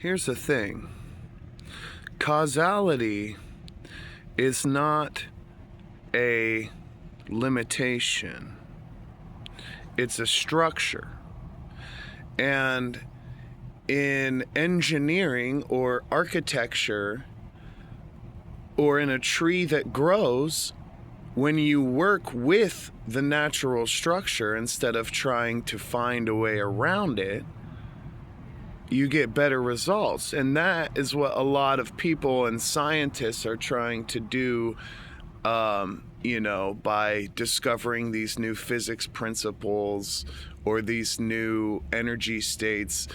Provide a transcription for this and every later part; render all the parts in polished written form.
Here's the thing. Causality is not a limitation. It's a structure. And in engineering or architecture or in a tree that grows, when you work with the natural structure instead of trying to find a way around it, you get better results. And that is what a lot of people and scientists are trying to do, by discovering these new physics principles or these new energy states.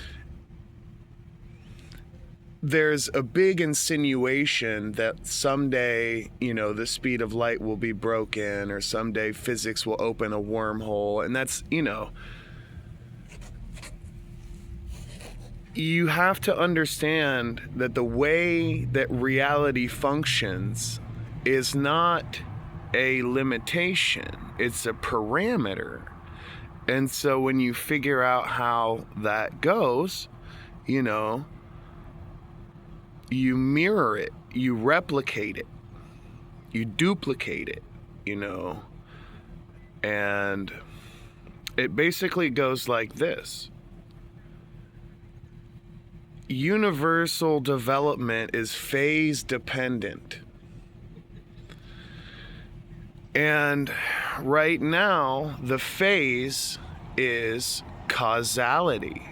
There's a big insinuation that someday, the speed of light will be broken, or someday physics will open a wormhole. And that's, you have to understand that the way that reality functions is not a limitation, it's a parameter. And so when you figure out how that goes, you mirror it, you replicate it, you duplicate it, and it basically goes like this. Universal development is phase dependent. And right now, the phase is causality,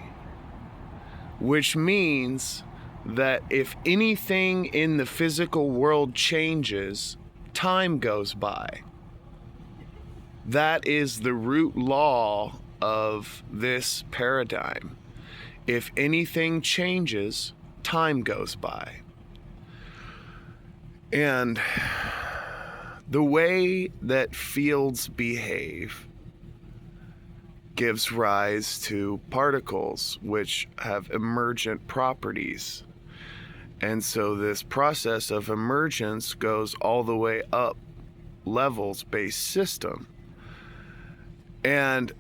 which means that if anything in the physical world changes, time goes by. That is the root law of this paradigm. If anything changes, time goes by. And the way that fields behave gives rise to particles which have emergent properties. And so this process of emergence goes all the way up levels-based system. And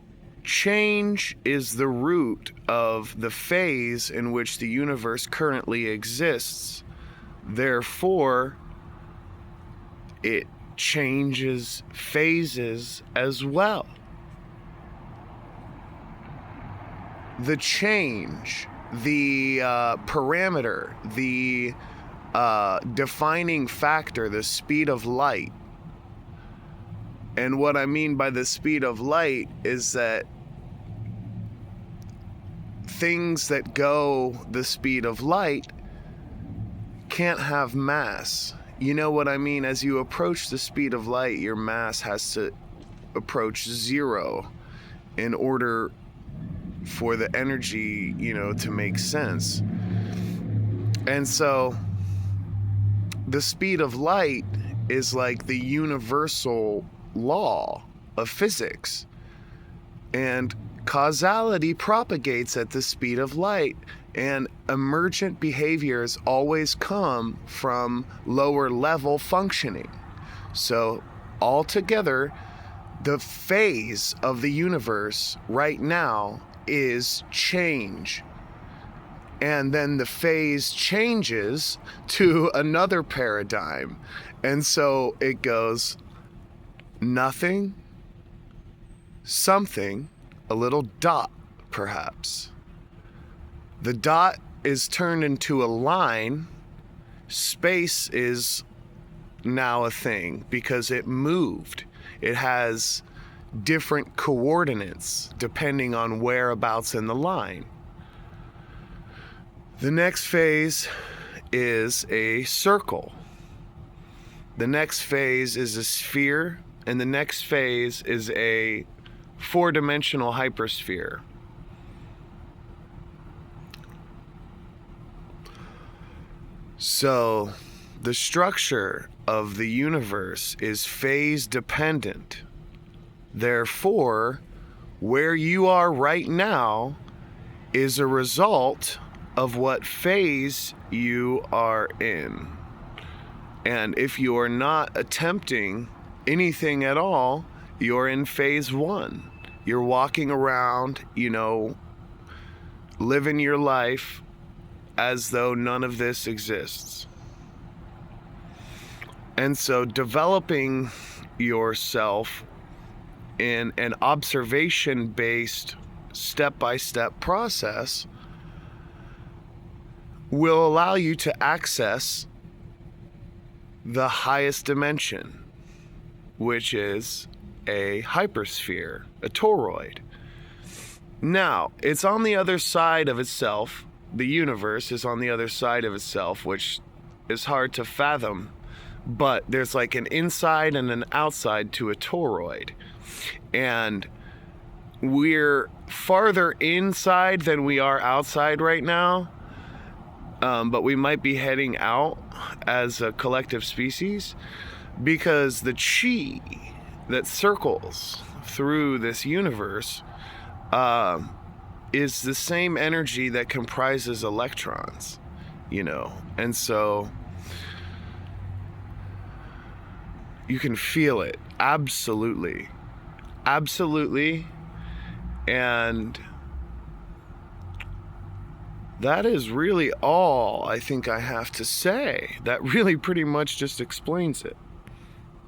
change is the root of the phase in which the universe currently exists. Therefore, it changes phases as well. The change, the parameter, the defining factor, the speed of light. And what I mean by the speed of light is that things that go the speed of light can't have mass. You know what I mean? As you approach the speed of light, your mass has to approach zero in order for the energy, to make sense. And so the speed of light is like the universal law of physics. And causality propagates at the speed of light. And emergent behaviors always come from lower level functioning. So altogether, the phase of the universe right now is change. And then the phase changes to another paradigm. And so it goes nothing, something, a little dot perhaps. The dot is turned into a line. Space is now a thing because it moved. It has different coordinates depending on whereabouts in the line. The next phase is a circle. The next phase is a sphere, and the next phase is a four-dimensional hypersphere. So the structure of the universe is phase dependent. Therefore, where you are right now is a result of what phase you are in. And if you are not attempting anything at all, you're in phase one. You're walking around, living your life as though none of this exists. And so developing yourself in an observation-based, step-by-step process will allow you to access the highest dimension, which is a hypersphere, a toroid. Now, it's on the other side of itself. The universe is on the other side of itself, which is hard to fathom. But there's like an inside and an outside to a toroid. And we're farther inside than we are outside right now. But we might be heading out as a collective species, because the chi that circles through this universe is the same energy that comprises electrons, and so you can feel it. Absolutely. And that is really all I think I have to say. That really pretty much just explains it.